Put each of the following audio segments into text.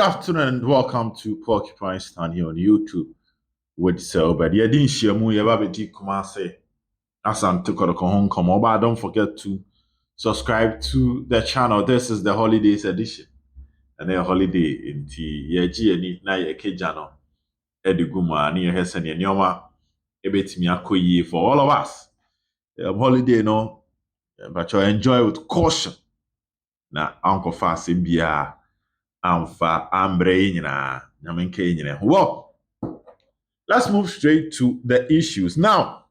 afternoon and welcome to Porcupine Stand here on YouTube with Selba. Yeah, didn't share mu ya baby Kumase. Asan to home come over. Don't forget to subscribe to the channel. This is the holidays edition. And then holiday in tea. Yeah, G na ye kejano. Ediguma ni hesen ye nyoma. Ebetimi akoyi for all of us. Holiday no. But you enjoy with caution. Na Uncle Fasim Bia. Amfa ambre nyina nyamenke nyina. Well, let's move straight to the issues. Now,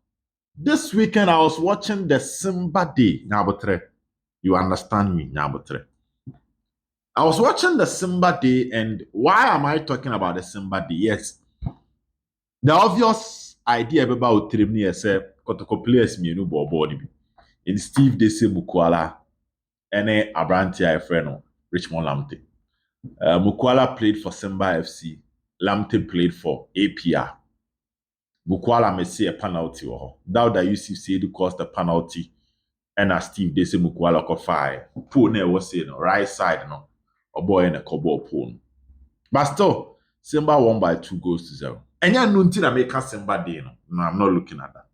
this weekend I was watching the Simba Day. Nyabotre. You understand me, Nyabotre. I was watching the Simba Day, and why am I talking about the Simba Day? Yes. The obvious idea about Trimni is Kotoko players me no body. In Steve Dese Mukwala, and Abrantia Freno, Richmond Lamte. Mukwala played for Simba FC. Lamte played for APR. Mukwala may see a penalty. Doubt that UCC caused the penalty. And as Steve, they say Mukwala got fire. Pune was saying right side, no. A boy in a cobble pool. But still, Simba won by 2-0. And you're not to make a Simba Day. No, I'm not looking at that.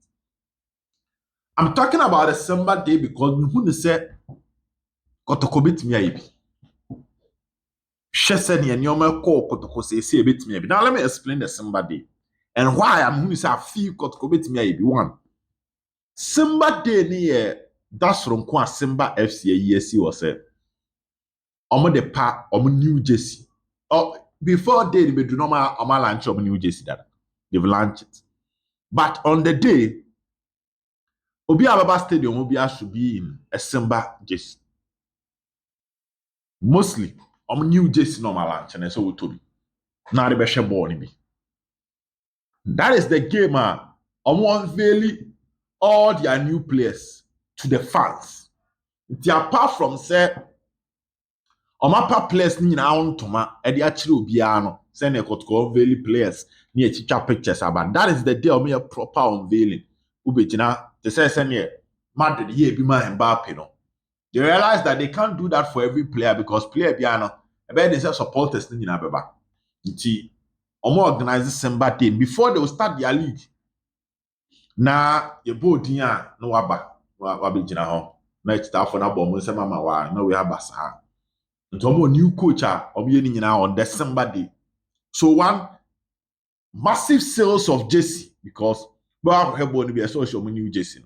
I'm talking about the Simba Day because who say Kotokobit Miaibi. Now let me explain the Simba Day and why I'm going to say I feel Kotokobit one. Simba Day ni that's from Kwa Simba FC ESC was said. Omo the pa omo New Jersey. Oh, before day they do normal omo launch omo New Jersey that they've launched it. But on the day, Obi Ababa Stadium Obi should be in a Simba Jersey. Mostly. New Jersey normal launch and so to be. Now the best ball be. That is the game. Unveil all their new players to the fans. Apart from say, players ni na on toma. Edi achiro biano. Say ne kotko unveil players ni teacher pictures about. That is the day of me a proper unveiling. Ubejina they say ne Madrid ye bi ma Mbappe no. They realize that they can't do that for every player because player biano, they say supporters ni na beba. Nti omo organize Simba Day before they will start their league. Na ye bodin a no wa be gina ho. Na staff for na bom nse mama wa na we abasa. Nti omo new coach a omo ye ni nyina on the Simba Day. So one massive sales of jersey because ba hebo ni be so omo new jersey.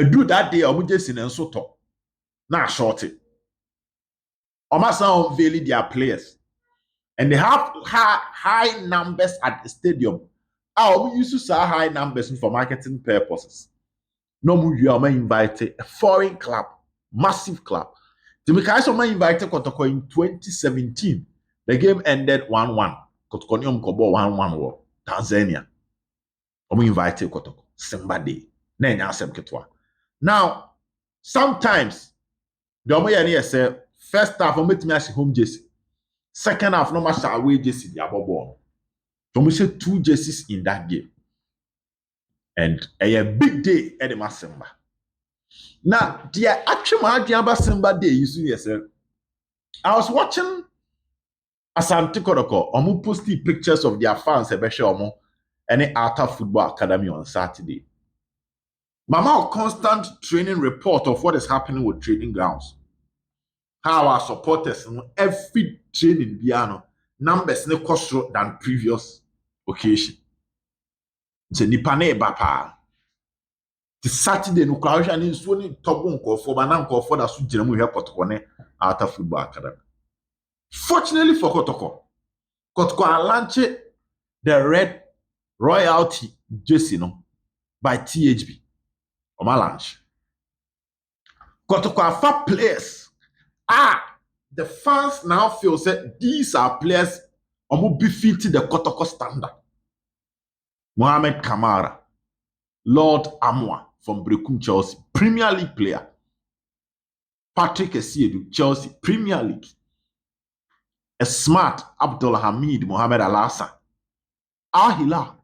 Do that day omo jersey na nso to na short it. Omasa unveil their players and they have high numbers at the stadium. We used to say high numbers for marketing purposes. No more you are invited a foreign club, massive club. The Mikaisa invited Kotoko in 2017. The game ended 1-1. Kotoko Kobo 1-1 Tanzania. We invited Kotoko Simba Day. Now, sometimes the Omoyani say first half I'm meeting home jersey. Second half no matter away jersey the above. So we say 2 jerseys in that game. And a big day at the Simba. Now, the actual Simba Day you see yourself. I was watching Asante Kodoko. Omu posted pictures of their fans especially Omu any Alta Football Academy on Saturday. Mama constant training report of what is happening with training grounds. How our supporters every training piano numbers ne cost than previous occasion. It's nipa na bapa. The Saturday no crowd and so ni tobo nko for banana nko for that so gina mu hwe Kotoko ne Alta Football Academy. Fortunately for Kotoko launched the red royalty jersey no by THB. Oma launch. Kotoko afa players. The fans now feel that these are players who befit the Kotoko standard. Mohamed Kamara, Lord Amwa from Recruitment Chelsea, Premier League player. Patrick Essiedu, Chelsea, Premier League. A smart Abdul Hamid Mohamed Al-Hassan. Al Hilal,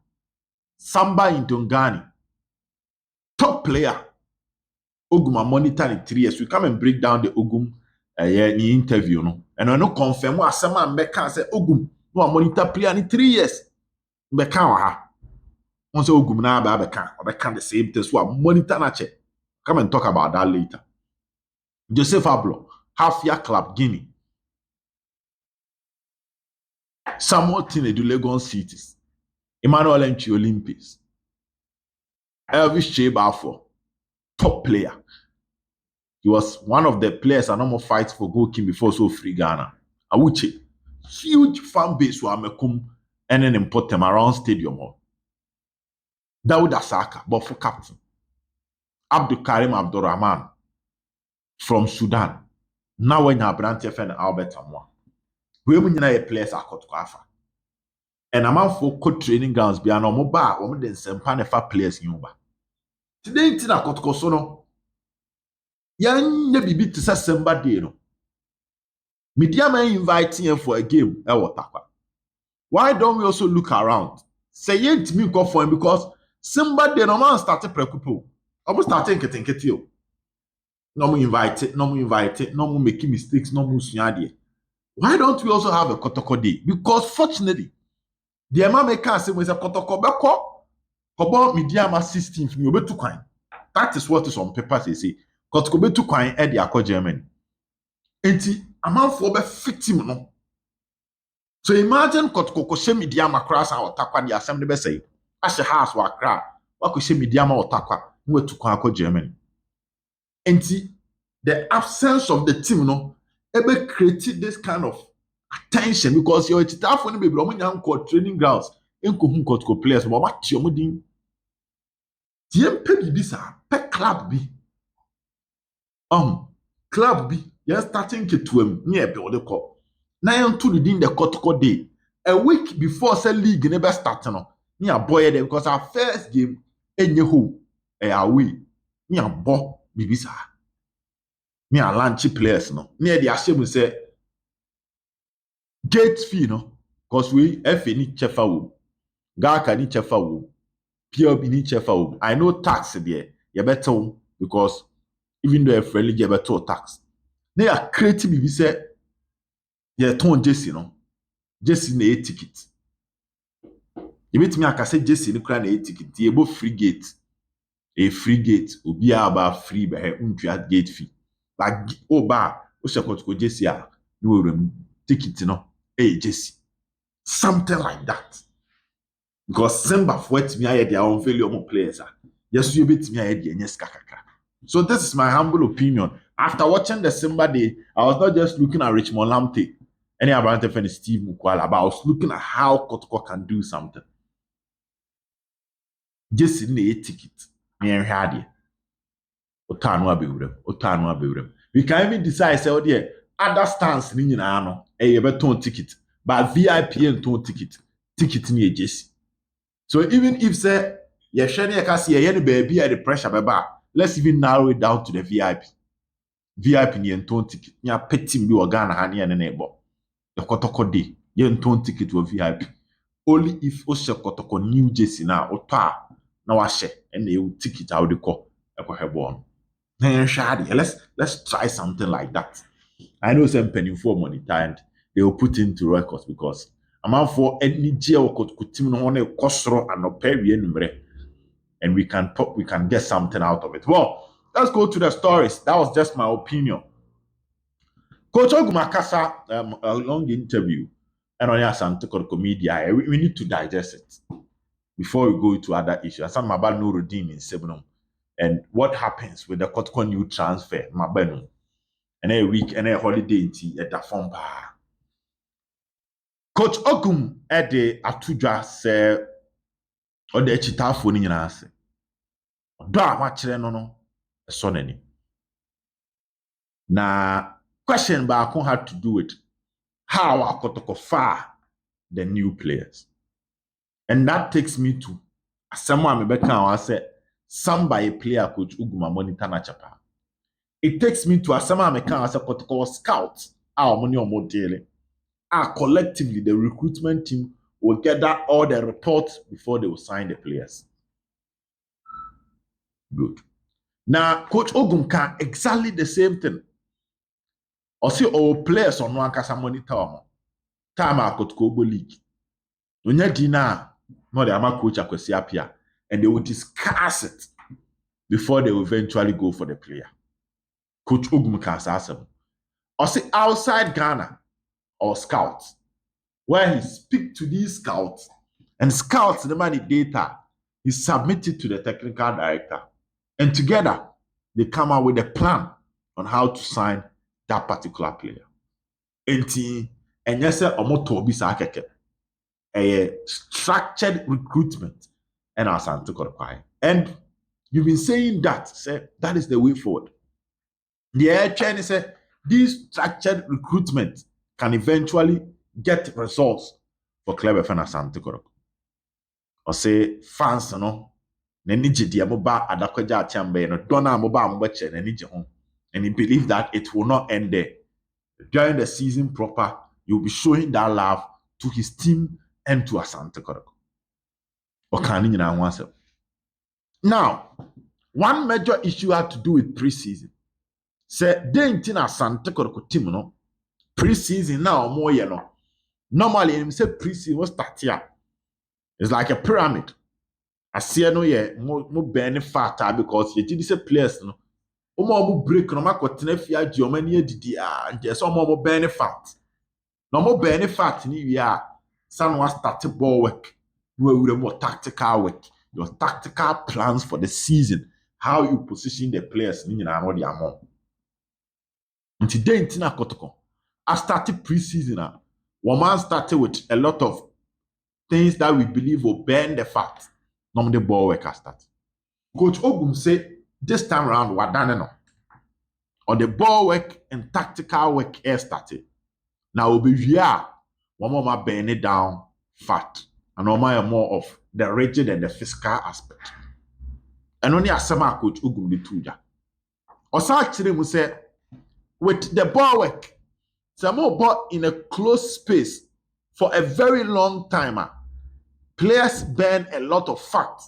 Samba Intongani. Top player. Ogum monitoring 3 years. We come and break down the Ogum ni interview no and no confirm asema mbeka say Ogum no monitor player ni 3 years mbeka wa ha on say Ogum na ba beka the same thing so monitor na che come and talk about that later. Joseph Ablo Hafia Club Guinea, Samuel Tinedu Legon Cities, Emmanuel Enchi Olympics, Elvis Chebafo, top player. He was one of the players and normal fights for goalkeeping before so free Ghana. Awuche, huge fan base who amekum and then import them around stadium. Dawood Asaka, but for captain. Abdul Karim Abdurrahman from Sudan. Now when you have Brant FN Albert Amwa. We have players are called Kwafa. And a man for code training grounds be an omoba or then some panefa players in Uba. Today, Tina Kotkosono. Yan ye bibi to say Simba day no. Media man inviting him for a game. Why don't we also look around? Say yet me go for him because Simba day no man started prekupo. Almost starting ketenketio. No more invite, no more invite, no more making mistakes, no more sunyadi. Why don't we also have a Kotoko day? Because fortunately, the Amame can say was a Kotoko beko. Kobo media ma 16th ni obetu kwan. That is what is on paper say. Kotoko betu kwan e di akọ Germany. Enti amanfo be victim no. So imagine Kotoko ko she media ma cross out takwa di asem de be say. Ashe house wa kra. Wa ko she media ma otakwa. No wetu kwan akọ Germany. Enti the absence of the team no ebe created this kind of attention because your chitafo ni be blo mo nyan training grounds enko hu Kotoko players mo ma ti omo din. Tiem pe bibi sa pe club bi. Club bi yes starting ketuam ni e build ko. Na yan to the Kotoko day. A week before say league never start no. Ni aboy there because our first game enye ho away. Ni abo bibi sa. Ni a launch players no. Ni e dey asem say gate fee no because we FA ni chefa wo. Gaka ni chefa wo. PLB ni chefa wo. I know tax there. You better because even though a friendly you better tax. They are creative if you say yeah ton Jesse no. Jesse na a ticket. You bet me I can say Jesse no kra na a ticket. You bo free gate. A free gate obi about free by untua gate fee. Like oh ba o se Kotoko Jesse a no rem ticket no. Hey Jesse. Something like that. Because Simba for it me I their own failure more players. Yes, you bet me I the yes kakaka. So this is my humble opinion. After watching the Simba day, I was not just looking at Richmond Lamptey, any about friend Steve Mukwala, but I was looking at how Kotoko can do something. Just in a ticket, me and Hadi. We can even decide say, oh dear, other stands ni nyina no, you better ticket, but VIP and ton ticket ni Jesse. So even if say you share the kasi you baby at the pressure baba, let's even narrow it down to the VIP. VIP ni enton ticket. Nya petim bi Ghana ha ne ne ebo. The Kotoko day, you enton ticket to VIP. Only if o she Kotoko New Jersey na oto na wa she and you ticket out the call. Let's try something like that. I know some penny for money and they will put into records because I'm out for any jail Kotoko team no one kosro and no pay and we can get something out of it. Well, let's go to the stories. That was just my opinion. Coach Ogum Akasa, a long interview, and on Kotoko media, we need to digest it before we go to other issues. Some about Nurudeen in Sebnum and what happens with the Kotoko new transfer, Mabenu, and a week and a holiday in tea at the phone bar. Coach Ogum at the Atuja say, or the Chitafo in answer. Da much no sonany. Now, question back had to do with how our Kotoko far the new players. And that takes me to someone I said, somebody player coach Uguma monitor na chapa. It takes me to someone I said Kotoko scouts our money or more daily. Collectively, the recruitment team will gather all the reports before they will sign the players. Good. Now, Coach Ogum can exactly the same thing. Or see all players on one casa monitor. Time I could go league. When you dinner, no, the ama coach akwesi apia, and they will discuss it before they will eventually go for the player. Coach Ogum can ask them. Or see outside Ghana or scouts, where he speak to these scouts, and scouts the money data is submitted to the technical director, and together they come out with a plan on how to sign that particular player. And yes, sir, a structured recruitment and our Santo Korpai. And you've been saying that, say, that is the way forward. The air chain said this structured recruitment can eventually get results for Club FM Santo Korpai. Or say fans, no, nani jidi amoba adakwaja chambe no dona amoba ambeche nani home, and he believes that it will not end there. During the season proper, you'll be showing that love to his team and to Asante Kotoko. Now, one major issue had to do with preseason. Say, they ain't in Asante Kotoko team, no. Preseason now, more, you know. Normally, when say preseason was start here. It's like a pyramid. I see no yeah, more benefit because you did say players, no. Omo break no ma kotena fia Germany didi and just omo benefit. No more benefit ni we are someone started ball work. We will more tactical work. Your tactical plans for the season, how you position the players ni na no the amount. And today in Tina Kotoko, I started preseason. One man started with a lot of things that we believe will bend the fact. No the ball work start. Coach Ogum say this time around we're done no. Or the ball work and tactical work air started. Now we'll be here. One more burn it down fat. And one more of the rigid and the physical aspect. And only a summer coach Ogum the tuja. Or so actually we say with the ball work, some more ball in a closed space for a very long time. Players burn a lot of fat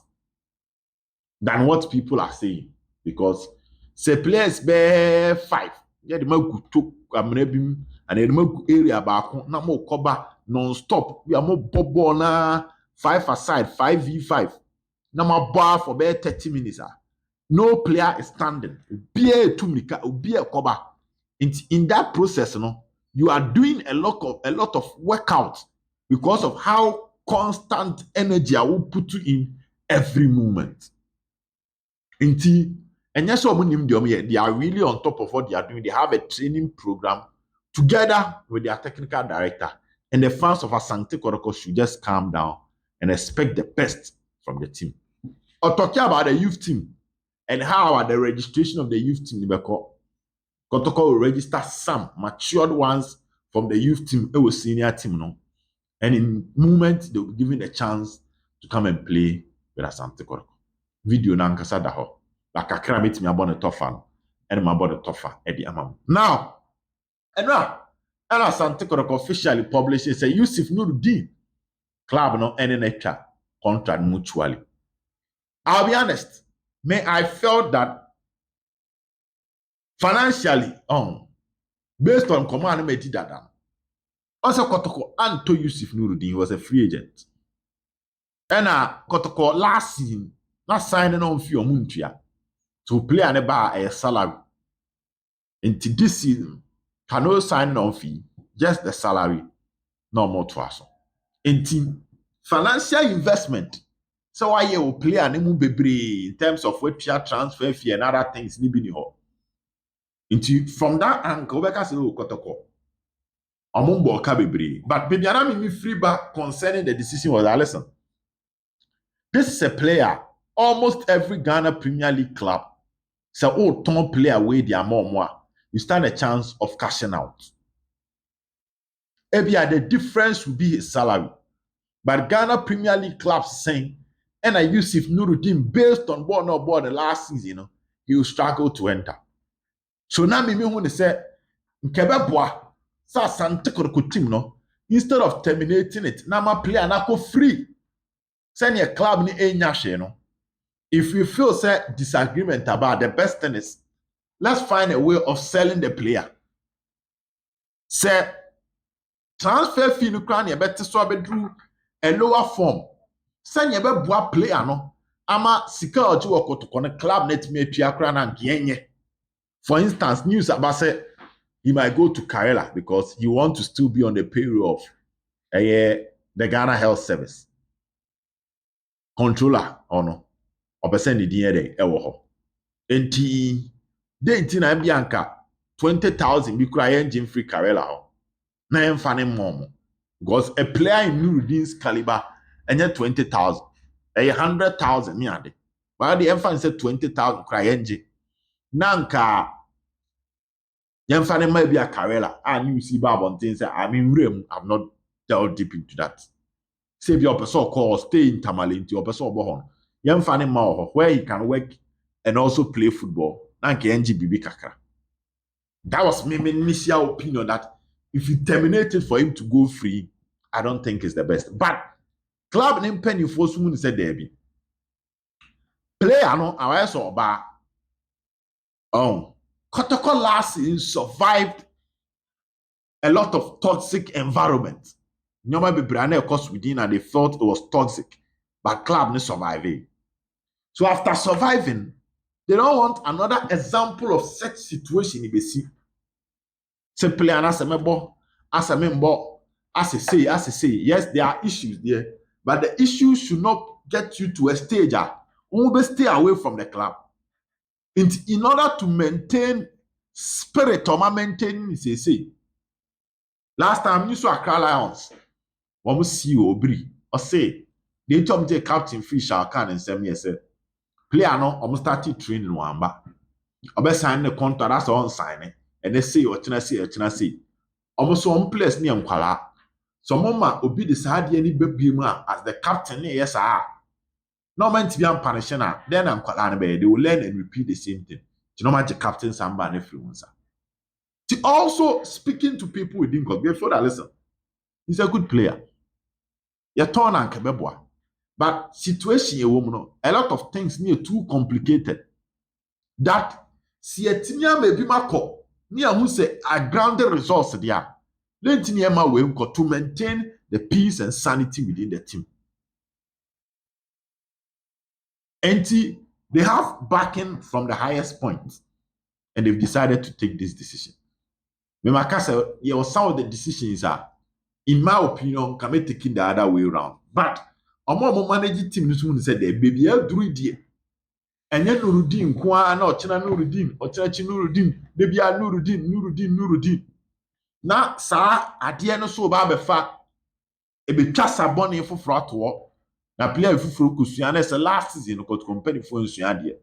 than what people are saying. Because say players bear 5. Yeah, the man could took and the area back na more cover non-stop. We are more ball na 5 aside, 5v5. Na more bar for bare 30 minutes. No player is standing. Be a tumika, be a cover. In that process, you are doing a lot of workout because of how constant energy I will put you in every moment. And yes, they are really on top of what they are doing. They have a training program together with their technical director. And the fans of Asante Kotoko should just calm down and expect the best from the team. Or talking about the youth team and how the registration of the youth team, Kotoko will register some matured ones from the youth team, a senior team, no. And in moment, they will be given a chance to come and play with Asante Kotoko. Video na nkasa da ho. Like akra meet me about the tougher and my body tougher Eddie Amam. Now, and Asante Kotoko officially published it say Yusuf Nurudeen club no NNH contract mutually. I'll be honest, I felt that financially, based on command me did that. Also Kotoko Anto Yusuf Nurudeen was a free agent. And Kotoko last season, not signing on for Muntia to play an a salary. Into this season, cannot sign on fee, just the salary, no more to us. Into financial investment. So why you will play an in terms of what transfer fee and other things into from that angle, we can say Kotoko. But baby, I don't mean free back concerning the decision was listen. This is a player, almost every Ghana Premier League club. So, top player away their more, you stand a chance of cashing out. Maybe the difference will be his salary. But Ghana Premier League clubs saying, and I use if Nurudeen based on what no board the last season, he will struggle to enter. So now me when they say, Nkebeboa, sa Asante Kotoko team no, instead of terminating it, now my player na go free. Send your club ni enyashe no. If you feel say disagreement about the best thing is, let's find a way of selling the player. Say transfer fee no kra na yebete so abedru a lower form. Say yebeboa player no ama sika oji wokotoko no club net me atua kra na nkienye. For instance, news about say he might go to Karela because he want to still be on the payroll of the Ghana Health Service. Controller or no. Or person the DNA ewo. Enti de na bianca 20,000 bi kura engine free Karela ho. Na emfa mom. Because a player in Nurudeen's caliber enye 20,000. 100,000 me ade. But the emfa say 20,000 kura engine. Nanka yemfa ne ma bia Karela and you see Bob things say I mean room I've not delved deep into that. Say your person call stay in Tamalenti or person bohon. Yemfa ne ma where he can work and also play football. Nanka NGBB kakra. That was my initial opinion that if you terminate it for him to go free, I don't think it's the best. But club name penny for soon said Debbie. Player no I saw ba. Oh, Kotoko last season survived a lot of toxic environment. Nyoma bebrane of course within and they felt it was toxic, but club no surviving. So after surviving, they don't want another example of such situation in the sea. Simply an as a member, as a member, as I say, yes, there are issues there, but the issues should not get you to a stage where stay away from the club. In order to maintain spirit or maintain, say, last time you saw Accra Lions, one see Obri, or say, they told me the captain Fish Shawkan and 7 years said, player no, almost started training one back. Obe sign the contract, that's all signing, and they say, or say. Almost one place near Nkwala. So mama obi decide any baby as the captain, yes, no meant to be punishing then Nkwala they will learn and repeat the same thing. You know, the captain Samba and influencer. Also speaking to people within God, before that listen, he's a good player. You turn and kebeboa. But situation a lot of things near too complicated. That si etinia may be mako. Near who say a grounded resource there. To maintain the peace and sanity within the team. And they have backing from the highest point, and they've decided to take this decision. Some of the decisions are, in my opinion, can be taken the other way around. But Omo managing team this one said the baby Nurudeen. And then Nurudeen, Nurudeen, baby Nurudeen. Na sa adie no so ba befa e betwa sabone foforo ato na player foforo kusua na se last season ko company fo nsua de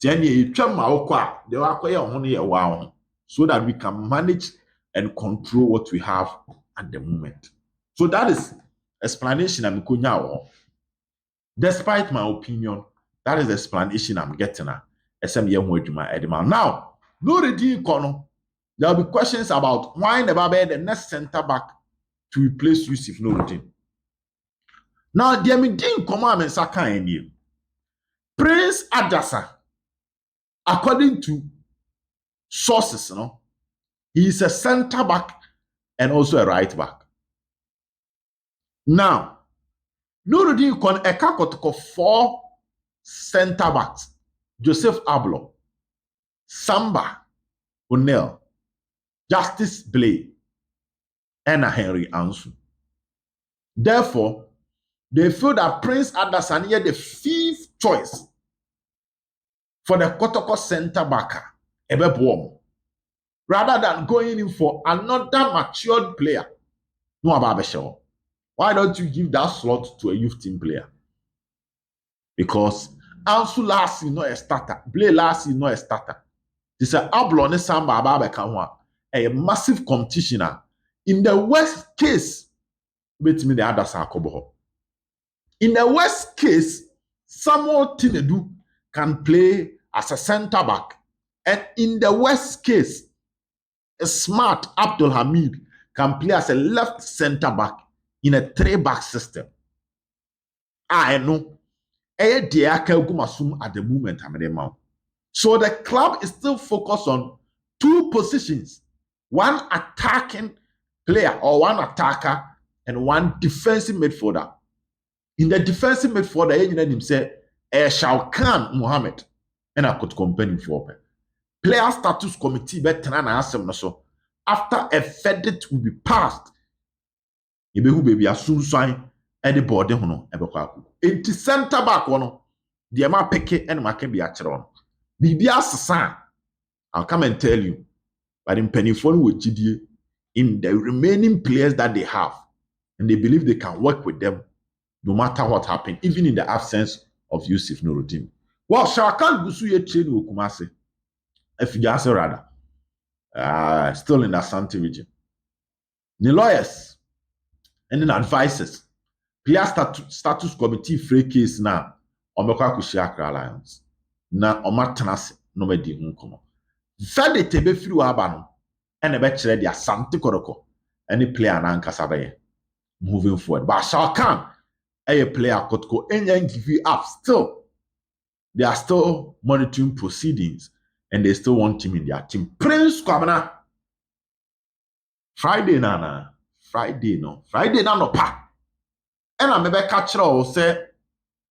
tiani e twa ma wokọ a de wakoye ho no ye wa ho so that we can manage and control what we have at the moment. So that is explanation I'm konya. Despite my opinion, that is the explanation I'm getting at. Now, Nurudeen kono, there will be questions about why never be the next center back to replace Yusuf Nurudeen. Now, the Amidin command and Saka and Prince Adasa, according to sources, he is a center back and also a right back. Now, Nurudeen kon ekakotoko 4 center backs: Joseph Ablo, Samba O'Neill, Justice Blay, and Henry Ansu. Therefore, they feel that Prince Adasa is the 5th choice for the Kotoko center backer, rather than going in for another matured player. No Ababeshaw. Why don't you give that slot to a youth team player? Because Ansu last is not a starter. Blay last is not a starter. This is Ablon Samba Ababeka, a massive competition. In the worst case, bet me the other Sakobo. In the worst case, Samuel Tinedu can play as a center back. And in the worst case, a smart Abdul Hamid can play as a left center back in a 3-back system. I know. At the moment, so the club is still focused on 2 positions one attacking player or one attacker and one defensive midfielder. In the defensive midfielder, you know him say Shawkan Mohammed and I could company for player status committee better than asem so after a verdict will be passed. You be who baby as soon sign any board no ebekwa. Enti center back one the ma peke and ma can be actually Bibia Sasan. I'll come and tell you. But in Pennyphone with GDA, in the remaining players that they have, and they believe they can work with them no matter what happens, even in the absence of Yusuf Nurudeen. Well, Shawkan Gusuye train Kumase, Efigase rather, still in the Asante region. The lawyers and then advisors, player status committee free case now, Omekwa Kushiakra Alliance. Na Omatanase no me di hunkomo. Fede tebe firi waba no ene be kire dia Asante Koroko any player na nkasa be moving forward. But Shawkan a player Kotoko enya give you up still. They are still monitoring proceedings and they still want him in their team. Prince Kwabena Friday na Friday no pa. And I maybe catch or say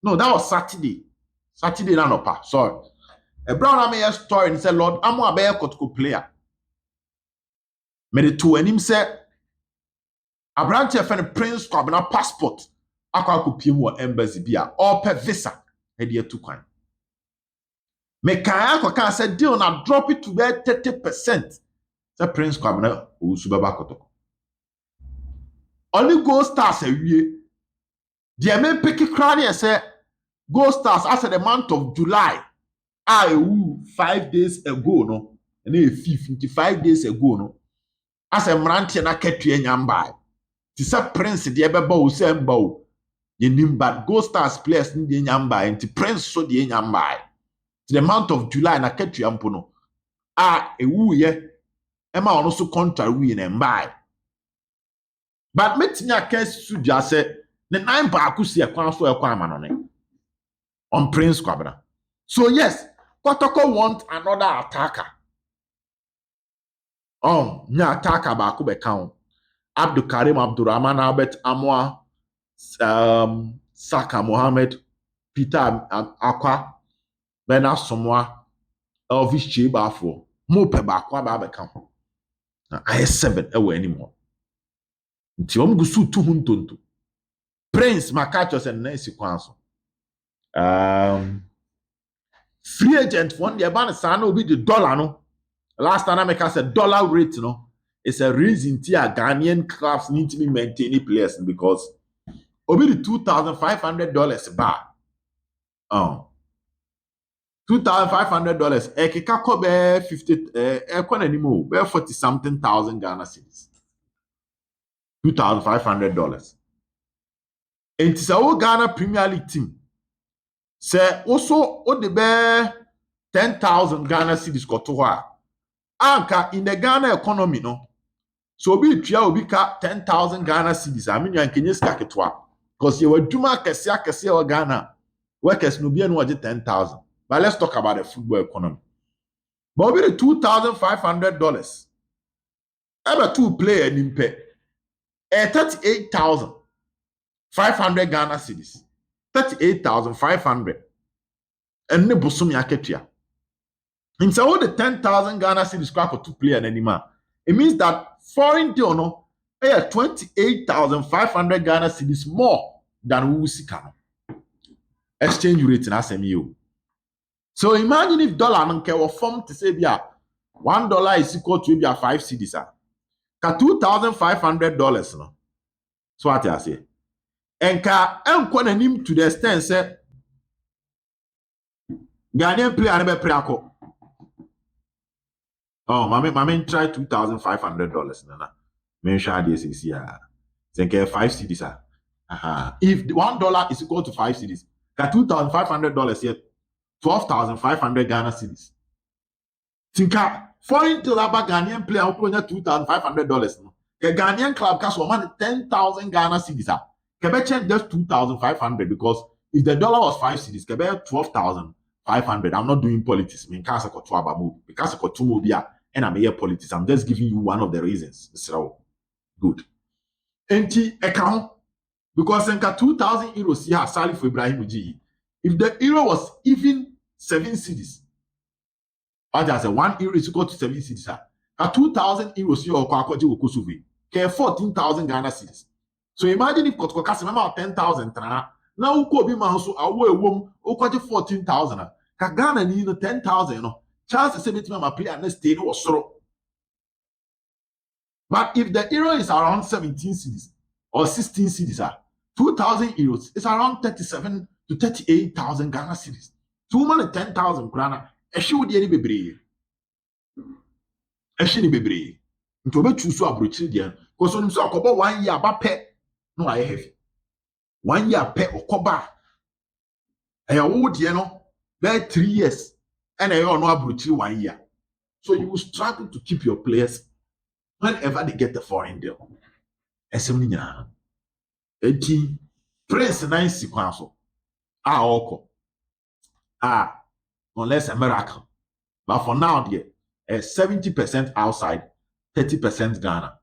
no, that was Saturday. Saturday na no pa. Sorry. A brown army story and said, Lord, I'm a bear Kotoko player. Made it to him say a branch of a Prince Kwabena passport. Akwa kupimo embassy bia or per visa. Hedia to coin. Me kaya said deal na drop it to where 30%. The Prince Kwabena Usubaba Kotoko. Only Gold Stars a year. The men picky cranny say Gold Stars as the month of July. 5 days ago, no, and 55 days ago, no, as a mranti na ketu nyamba. Tisa Prince the ebeba o semba o. Ye nimba Gold Stars players ni the nyamba, and the Prince so the nyamba. To the month of July na ketu yampono. Ye. Emma also contract we in mbai. But metinya case su just say the 9 ba akusi e kwan so e kwan manone. On Prince Kwabena. So yes, Kotoko want another attacker. Nya attacker ba ko be count. Abdul Karim Abdurrahman Albert Amwa Saka Mohammed Peter Akwa Bena Somwa Elvis Chiba for mo pe ba kwa ba be count. Na I 7 ewe anymore. Nti gusu tu huntonto. Prince Makachos and Nancy Kwanso. Free agent one the ban sana will be the dollar no. Last time I said dollar rate no. It's a reason tia Ghanaian clubs need to be maintaining players because obi the $2,500 bar. $2,500 ekeka ko be 50 ekwana anymore be 40 something thousand Ghana cedis. $2,500. And it's our Ghana Premier League team. Say also o de be 10,000 Ghana cedis kotoa. Anka in the Ghana economy no. So be tria obi ka 10,000 Ghana cedis. I mean you can just kaketwa. Because you were duma kese o Ghana. Workers no be no 10,000. But let's talk about the football economy. But be the $2,500. Ever two player in pay. 38,500 Ghana cedis. 38,500. And ne bosumi aketia. In so the 10,000 Ghana cedis crack for two player anymore. It means that foreign deal no 28,500 Ghana cedis more than we see can. Exchange rate in SMU. So imagine if dollar manke were formed to say $1 is equal to 5 cedis. Ka $2,500 no. So what I say? And ka enkwana nim to the extent say Ghanaian player never play ako. Mama try $2,500 nana. Me share this is here. Think 5 cedis. If $1 is equal to 5 cedis, ka $2,500 yet 12,500 Ghana cedis. Tinka foreign to laba Ghanaian player who $2,500 no. The Ghanaian club cash one 10,000 Ghana cedis. Quebec just 2,500 because if the dollar was 5 cedis, Quebec 12,500. I'm not doing politics. I mean, because I got two move because I got two move and I'm here politics. I'm just giving you one of the reasons. So good. Enti account because nka 2,000 euros here salary for Ibrahim G. If the euro was even 7 cedis, or just a 1 euro is equal to 7 cedis. 2,000 euros here or kwaji wokusuvi. Ke 14,000 Ghana cedis. So imagine if Kotoko kasi mama 10,000 tra. Now uko bi manso awo ewom ukwaji 14,000. Ka Ghana ni 10,000 you know. Charles say betime ma player next day was soro. But if the euro is around 17 cedis or 16 cedis, 2,000 euros is around 37 to 38,000 Ghana cedis. 210,000 Ghana. Eshi wodi eni bebree. Eshi ni bebree. Nto be choose abrochi dia. Because onim so akobo 1 year ba pe no aye heavy. 1 year pe okoba. Eya wo die no be 3 years. And eya no abrochi 1 year. So you will struggle to keep your players whenever they get the foreign deal. Esem ni nyina. Eti Prince nice kwanso. Oko. Unless a miracle. But for now, there, 70% outside, 30% Ghana.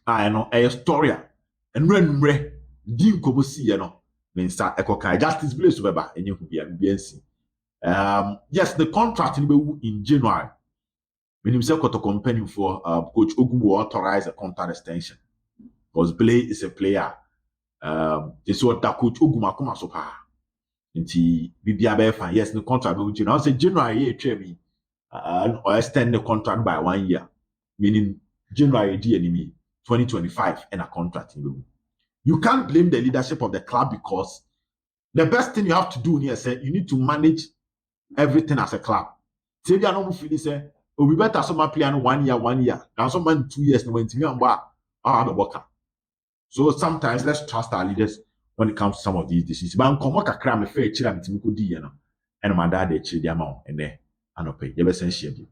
I know a story. And when Dean Kobusi, you know, means that justice place weba and you could be a BNC. Yes, the contract in January. When himself got a company for Coach Ogum will authorize a contract extension. Because Blay is a player. It's what that Coach Ogum akuma so pa. Nti bibia be fan yes the contract be January. I say January ye twa me or extend the contract by 1 year, meaning January the enemy 2025 and a contract. You can't blame the leadership of the club because the best thing you have to do here say you need to manage everything as a club. Say you are not feel say oh we better some play 1 year now some man 2 years no when me and worker. So sometimes let's trust our leaders when it comes to some of these decisions. But come on kakra me fair chira me timi ko di ye no and my dad e chiri dia ma and there anope ye be sen share bi